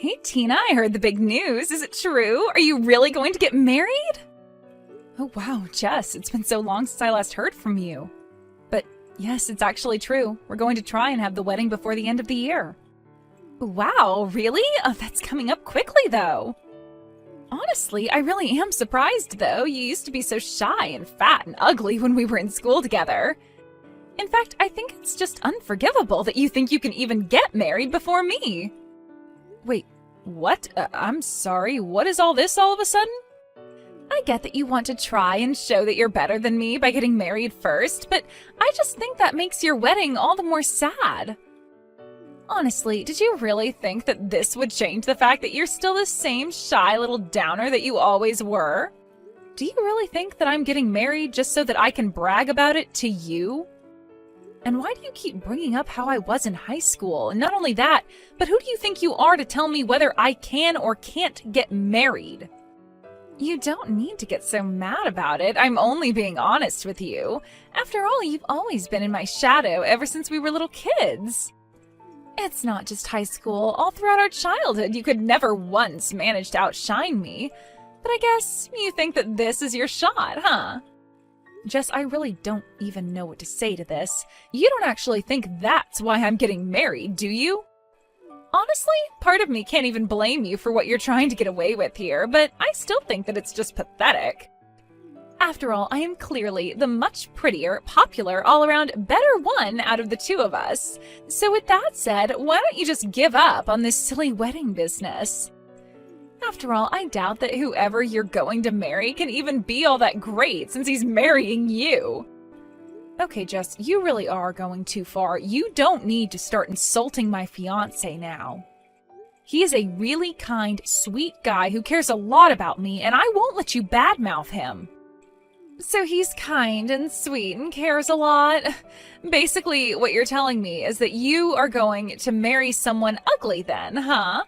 Hey Tina, I heard the big news. Is it true? Are you really going to get married? Oh wow, Jess, it's been so long since I last heard from you. But yes, it's actually true. We're going to try and have the wedding before the end of the year. Wow, really? Oh, that's coming up quickly though. Honestly, I really am surprised though. You used to be so shy and fat and ugly when we were in school together. In fact, I think it's just unforgivable that you think you can even get married before me. Wait, what? I'm sorry, what is all this all of a sudden? I get that you want to try and show that you're better than me by getting married first, but I just think that makes your wedding all the more sad. Honestly, did you really think that this would change the fact that you're still the same shy little downer that you always were? Do you really think that I'm getting married just so that I can brag about it to you? And why do you keep bringing up how I was in high school? And not only that, but who do you think you are to tell me whether I can or can't get married? You don't need to get so mad about it. I'm only being honest with you. After all, you've always been in my shadow ever since we were little kids. It's not just high school. All throughout our childhood, you could never once manage to outshine me. But I guess you think that this is your shot, huh? Jess, I really don't even know what to say to this. You don't actually think that's why I'm getting married, do you? Honestly, part of me can't even blame you for what you're trying to get away with here, but I still think that it's just pathetic. After all, I am clearly the much prettier, popular, all-around better one out of the two of us. So with that said, why don't you just give up on this silly wedding business? After all, I doubt that whoever you're going to marry can even be all that great since he's marrying you. Okay, Jess, you really are going too far. You don't need to start insulting my fiancé now. He is a really kind, sweet guy who cares a lot about me, and I won't let you badmouth him. So he's kind and sweet and cares a lot. Basically, what you're telling me is that you are going to marry someone ugly then, huh?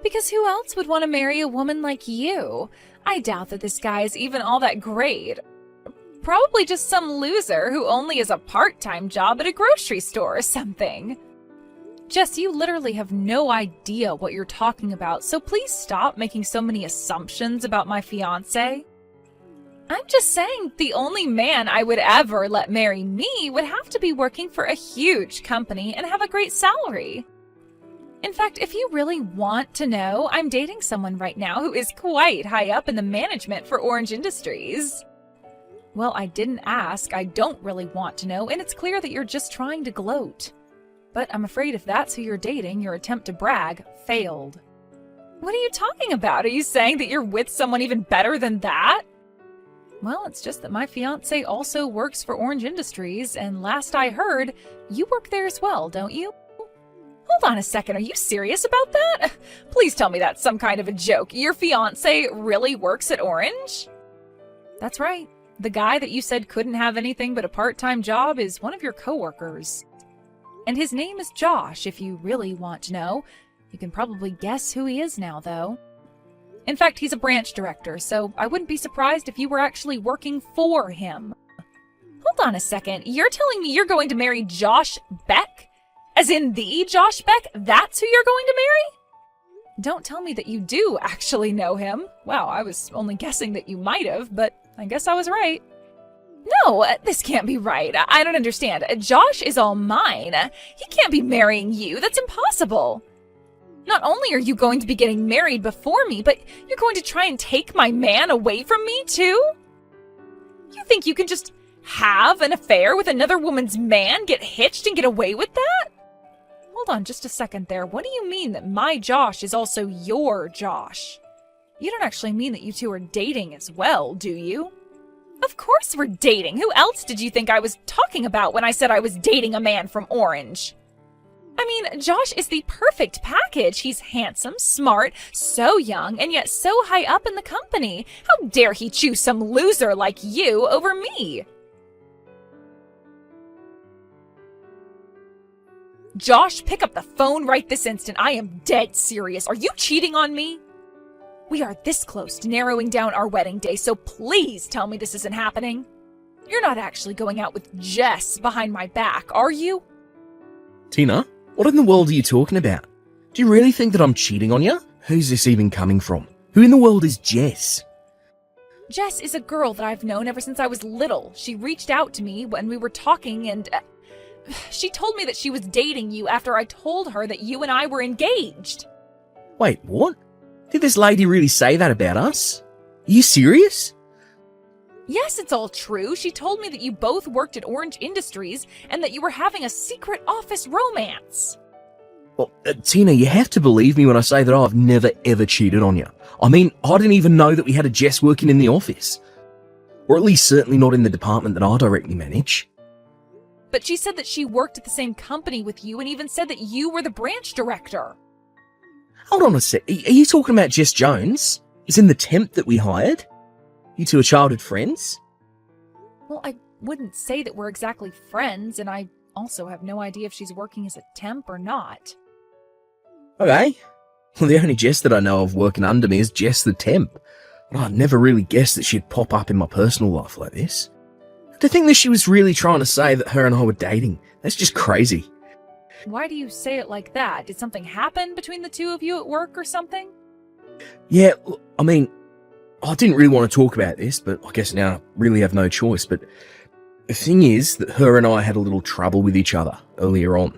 Because who else would want to marry a woman like you? I doubt that this guy is even all that great. Probably just some loser who only has a part-time job at a grocery store or something. Jess, you literally have no idea what you're talking about, so please stop making so many assumptions about my fiancé. I'm just saying the only man I would ever let marry me would have to be working for a huge company and have a great salary. In fact, if you really want to know, I'm dating someone right now who is quite high up in the management for Orange Industries. Well, I didn't ask, I don't really want to know, and it's clear that you're just trying to gloat. But I'm afraid if that's who you're dating, your attempt to brag failed. What are you talking about? Are you saying that you're with someone even better than that? Well, it's just that my fiancé also works for Orange Industries, and last I heard, you work there as well, don't you? Hold on a second, are you serious about that? Please tell me that's some kind of a joke. Your fiancé really works at Orange? That's right. The guy that you said couldn't have anything but a part-time job is one of your coworkers. And his name is Josh, if you really want to know. You can probably guess who he is now, though. In fact, he's a branch director, so I wouldn't be surprised if you were actually working for him. Hold on a second, you're telling me you're going to marry Josh Beck? As in the Josh Beck? That's who you're going to marry? Don't tell me that you do actually know him. Wow, I was only guessing that you might have, but I guess I was right. No, this can't be right. I don't understand. Josh is all mine. He can't be marrying you. That's impossible. Not only are you going to be getting married before me, but you're going to try and take my man away from me, too? You think you can just have an affair with another woman's man, get hitched, and get away with that? Hold on just a second there. What do you mean that my Josh is also your Josh? You don't actually mean that you two are dating as well, do you? Of course we're dating. Who else did you think I was talking about when I said I was dating a man from Orange? I mean, Josh is the perfect package. He's handsome, smart, so young, and yet so high up in the company. How dare he choose some loser like you over me? Josh, pick up the phone right this instant. I am dead serious. Are you cheating on me? We are this close to narrowing down our wedding day, so please tell me this isn't happening. You're not actually going out with Jess behind my back, are you? Tina, what in the world are you talking about? Do you really think that I'm cheating on you? Who's this even coming from? Who in the world is Jess? Jess is a girl that I've known ever since I was little. She reached out to me when we were talking and she told me that she was dating you after I told her that you and I were engaged. Wait, what? Did this lady really say that about us? Are you serious? Yes, it's all true. She told me that you both worked at Orange Industries and that you were having a secret office romance. Well, Tina, you have to believe me when I say that I've never ever cheated on you. I mean, I didn't even know that we had a Jess working in the office. Or at least certainly not in the department that I directly manage. But she said that she worked at the same company with you and even said that you were the branch director. Hold on a sec. Are you talking about Jess Jones? Is in the temp that we hired? You two are childhood friends? Well, I wouldn't say that we're exactly friends, and I also have no idea if she's working as a temp or not. Okay. Well, the only Jess that I know of working under me is Jess the temp. I'd never really guessed that she'd pop up in my personal life like this. To think that she was really trying to say that her and I were dating, that's just crazy. Why do you say it like that? Did something happen between the two of you at work or something? Yeah, I mean, I didn't really want to talk about this, but I guess now I really have no choice. But the thing is that her and I had a little trouble with each other earlier on.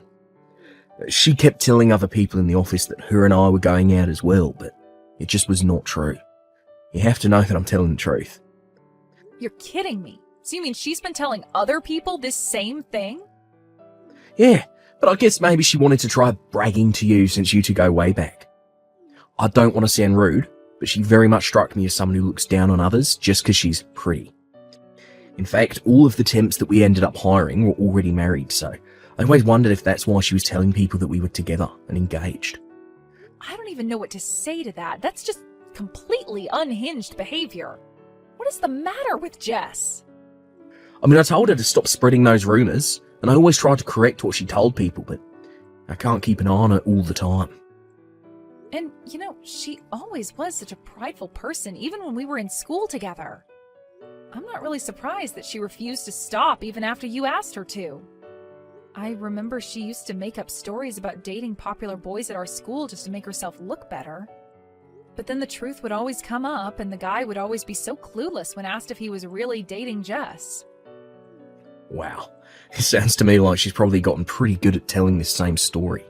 She kept telling other people in the office that her and I were going out as well, but it just was not true. You have to know that I'm telling the truth. You're kidding me. So you mean she's been telling other people this same thing? Yeah, but I guess maybe she wanted to try bragging to you since you two go way back. I don't want to sound rude, but she very much struck me as someone who looks down on others just because she's pretty. In fact, all of the temps that we ended up hiring were already married, so I always wondered if that's why she was telling people that we were together and engaged. I don't even know what to say to that. That's just completely unhinged behavior. What is the matter with Jess? I mean, I told her to stop spreading those rumours, and I always tried to correct what she told people, but I can't keep an eye on her all the time. And, she always was such a prideful person, even when we were in school together. I'm not really surprised that she refused to stop even after you asked her to. I remember she used to make up stories about dating popular boys at our school just to make herself look better. But then the truth would always come up, and the guy would always be so clueless when asked if he was really dating Jess. Wow, it sounds to me like she's probably gotten pretty good at telling this same story.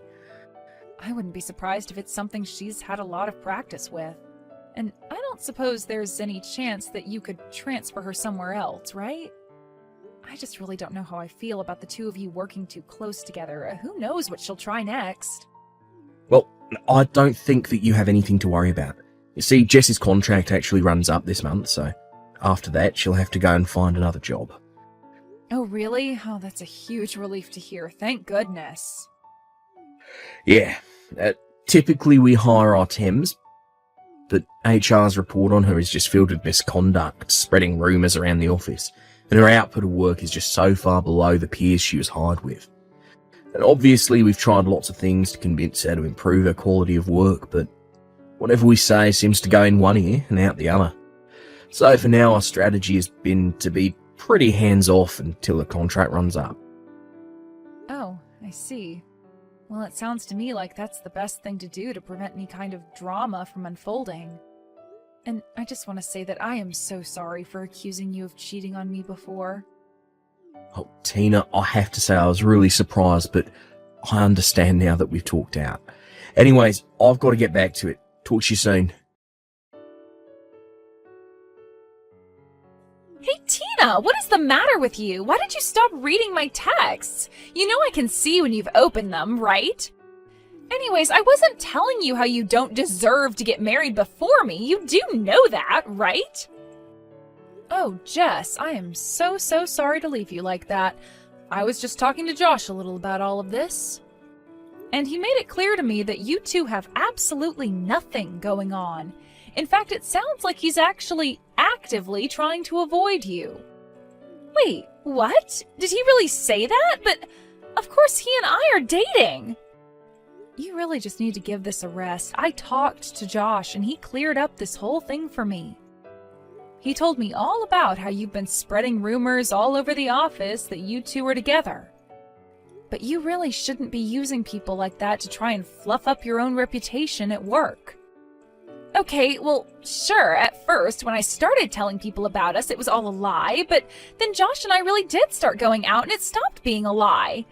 I wouldn't be surprised if it's something she's had a lot of practice with. And I don't suppose there's any chance that you could transfer her somewhere else, right? I just really don't know how I feel about the two of you working too close together. Who knows what she'll try next? Well, I don't think that you have anything to worry about. You see, Jess's contract actually runs up this month, so after that she'll have to go and find another job. Oh, really? Oh, that's a huge relief to hear. Thank goodness. Yeah, typically we hire our temps, but HR's report on her is just filled with misconduct, spreading rumours around the office, and her output of work is just so far below the peers she was hired with. And obviously we've tried lots of things to convince her to improve her quality of work, but whatever we say seems to go in one ear and out the other. So for now our strategy has been to be pretty hands-off until the contract runs up. Oh, I see. Well, it sounds to me like that's the best thing to do to prevent any kind of drama from unfolding. And I just want to say that I am so sorry for accusing you of cheating on me before. Oh, Tina, I have to say I was really surprised, but I understand now that we've talked out. Anyways, I've got to get back to it. Talk to you soon. Hey, Tina, what is the matter with you? Why did you stop reading my texts? You know I can see when you've opened them, right? Anyways, I wasn't telling you how you don't deserve to get married before me. You do know that, right? Oh, Jess, I am so sorry to leave you like that. I was just talking to Josh a little about all of this. And he made it clear to me that you two have absolutely nothing going on. In fact, it sounds like he's actually actively trying to avoid you. Wait, what? Did he really say that? But of course he and I are dating. You really just need to give this a rest. I talked to Josh and he cleared up this whole thing for me. He told me all about how you've been spreading rumors all over the office that you two are together. But you really shouldn't be using people like that to try and fluff up your own reputation at work. Okay, well, sure, at first, when I started telling people about us, it was all a lie, but then Josh and I really did start going out and it stopped being a lie.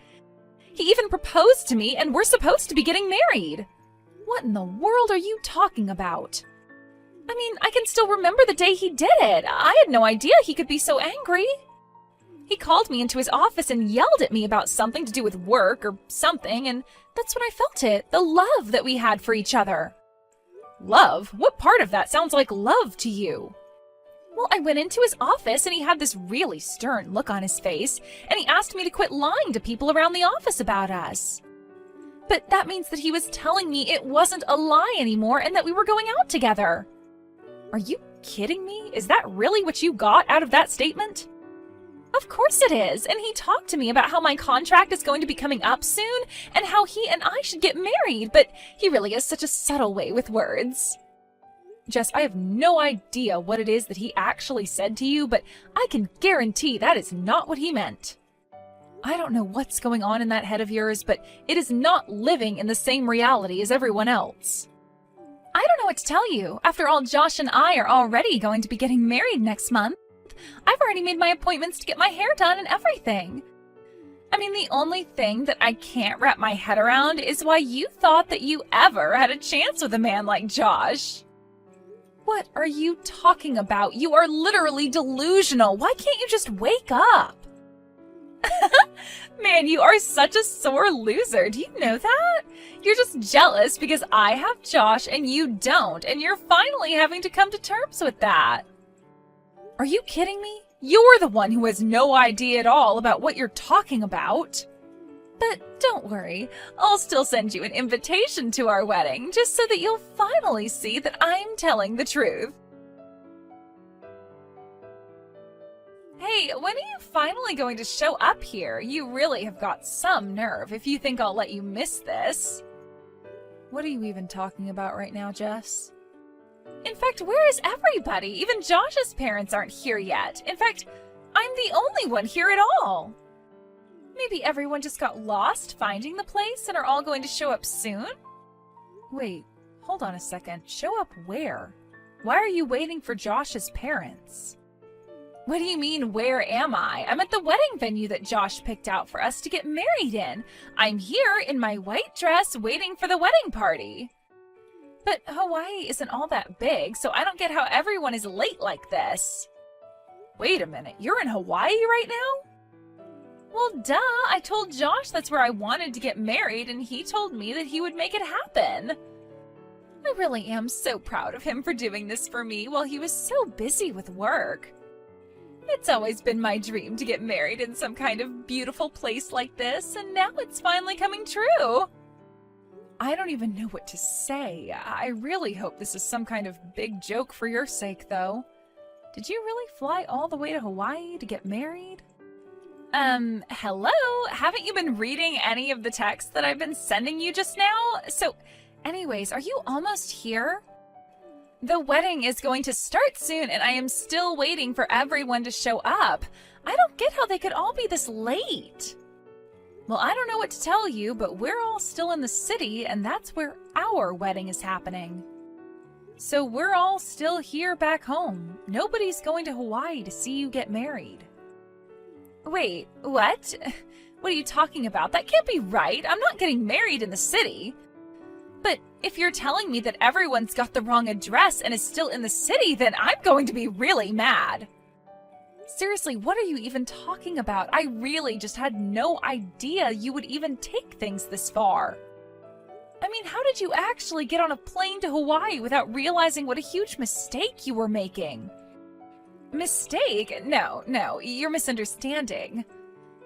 He even proposed to me and we're supposed to be getting married. What in the world are you talking about? I mean, I can still remember the day he did it. I had no idea he could be so angry. He called me into his office and yelled at me about something to do with work or something, and that's when I felt it, the love that we had for each other. Love? What part of that sounds like love to you? Well, I went into his office and he had this really stern look on his face, and he asked me to quit lying to people around the office about us. But that means that he was telling me it wasn't a lie anymore and that we were going out together. Are you kidding me? Is that really what you got out of that statement? Of course it is, and he talked to me about how my contract is going to be coming up soon and how he and I should get married, but he really has such a subtle way with words. Jess, I have no idea what it is that he actually said to you, but I can guarantee that is not what he meant. I don't know what's going on in that head of yours, but it is not living in the same reality as everyone else. I don't know what to tell you. After all, Josh and I are already going to be getting married next month. I've already made my appointments to get my hair done and everything. I mean, the only thing that I can't wrap my head around is why you thought that you ever had a chance with a man like Josh. What are you talking about? You are literally delusional. Why can't you just wake up? Man, you are such a sore loser. Do you know that? You're just jealous because I have Josh and you don't, and you're finally having to come to terms with that. Are you kidding me? You're the one who has no idea at all about what you're talking about. But don't worry, I'll still send you an invitation to our wedding, just so that you'll finally see that I'm telling the truth. Hey, when are you finally going to show up here? You really have got some nerve if you think I'll let you miss this. What are you even talking about right now, Jess? In fact, where is everybody? Even Josh's parents aren't here yet. In fact, I'm the only one here at all. Maybe everyone just got lost finding the place and are all going to show up soon? Wait, hold on a second. Show up where? Why are you waiting for Josh's parents? What do you mean, where am I? I'm at the wedding venue that Josh picked out for us to get married in. I'm here in my white dress waiting for the wedding party. But Hawaii isn't all that big, so I don't get how everyone is late like this. Wait a minute, you're in Hawaii right now? Well, duh, I told Josh that's where I wanted to get married, and he told me that he would make it happen. I really am so proud of him for doing this for me while he was so busy with work. It's always been my dream to get married in some kind of beautiful place like this, and now it's finally coming true. I don't even know what to say. I really hope this is some kind of big joke for your sake, though. Did you really fly all the way to Hawaii to get married? Hello? Haven't you been reading any of the texts that I've been sending you just now? So, anyways, are you almost here? The wedding is going to start soon, and I am still waiting for everyone to show up. I don't get how they could all be this late. Well, I don't know what to tell you, but we're all still in the city, and that's where our wedding is happening. So we're all still here back home. Nobody's going to Hawaii to see you get married. Wait, what? What are you talking about? That can't be right. I'm not getting married in the city. But if you're telling me that everyone's got the wrong address and is still in the city, then I'm going to be really mad. Seriously, what are you even talking about? I really just had no idea you would even take things this far. I mean, how did you actually get on a plane to Hawaii without realizing what a huge mistake you were making? Mistake? No, you're misunderstanding.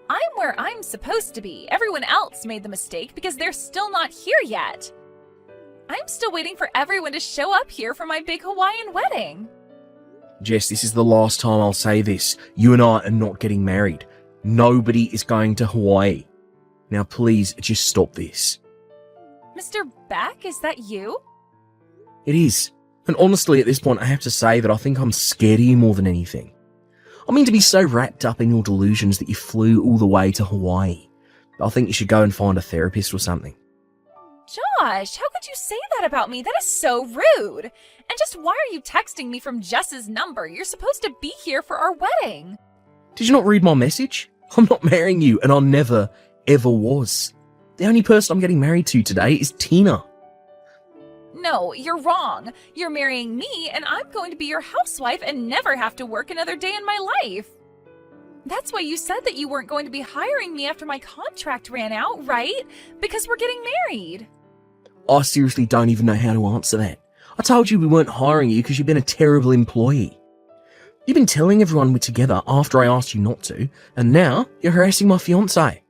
I'm where I'm supposed to be. Everyone else made the mistake because they're still not here yet. I'm still waiting for everyone to show up here for my big Hawaiian wedding. Jess, this is the last time I'll say this. You and I are not getting married. Nobody is going to Hawaii. Now please, just stop this. Mr. Beck, is that you? It is. And honestly, at this point, I have to say that I think I'm scared of you more than anything. I mean, to be so wrapped up in your delusions that you flew all the way to Hawaii. I think you should go and find a therapist or something. Josh, how could you say that about me? That is so rude. And just why are you texting me from Jess's number? You're supposed to be here for our wedding. Did you not read my message? I'm not marrying you, and I never, ever was. The only person I'm getting married to today is Tina. No, you're wrong. You're marrying me, and I'm going to be your housewife and never have to work another day in my life. That's why you said that you weren't going to be hiring me after my contract ran out, right? Because we're getting married. I seriously don't even know how to answer that. I told you we weren't hiring you because you've been a terrible employee. You've been telling everyone we're together after I asked you not to, and now you're harassing my fiancé.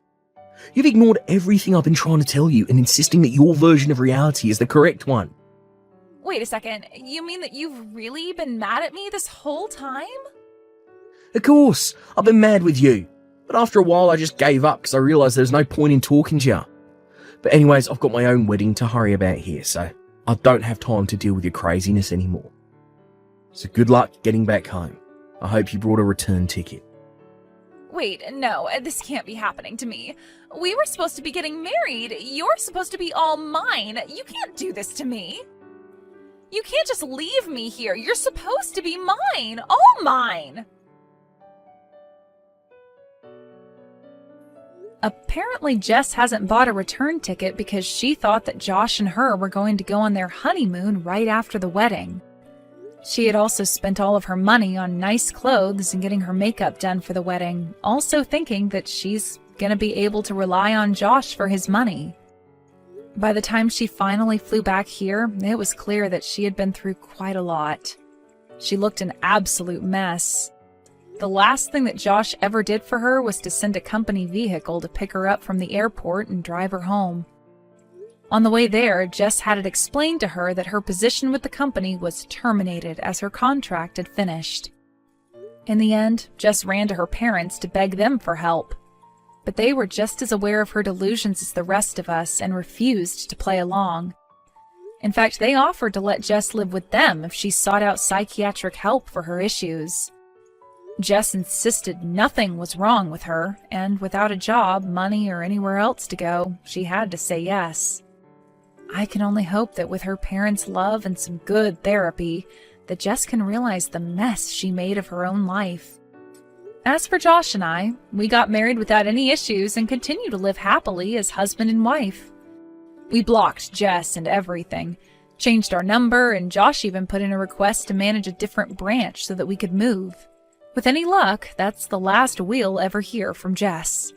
You've ignored everything I've been trying to tell you and insisting that your version of reality is the correct one. Wait a second, you mean that you've really been mad at me this whole time? Of course, I've been mad with you. But after a while I just gave up because I realised there's no point in talking to you. But anyways, I've got my own wedding to hurry about here, so I don't have time to deal with your craziness anymore. So good luck getting back home. I hope you brought a return ticket. Wait, no, this can't be happening to me. We were supposed to be getting married. You're supposed to be all mine. You can't do this to me. You can't just leave me here. You're supposed to be mine. All mine. Apparently, Jess hasn't bought a return ticket because she thought that Josh and her were going to go on their honeymoon right after the wedding. She had also spent all of her money on nice clothes and getting her makeup done for the wedding, also thinking that she's gonna be able to rely on Josh for his money. By the time she finally flew back here, it was clear that she had been through quite a lot. She looked an absolute mess. The last thing that Josh ever did for her was to send a company vehicle to pick her up from the airport and drive her home. On the way there, Jess had it explained to her that her position with the company was terminated as her contract had finished. In the end, Jess ran to her parents to beg them for help. But they were just as aware of her delusions as the rest of us and refused to play along. In fact, they offered to let Jess live with them if she sought out psychiatric help for her issues. Jess insisted nothing was wrong with her, and without a job, money, or anywhere else to go, she had to say yes. I can only hope that with her parents' love and some good therapy, that Jess can realize the mess she made of her own life. As for Josh and I, we got married without any issues and continue to live happily as husband and wife. We blocked Jess and everything, changed our number, and Josh even put in a request to manage a different branch so that we could move. With any luck, that's the last we'll ever hear from Jess.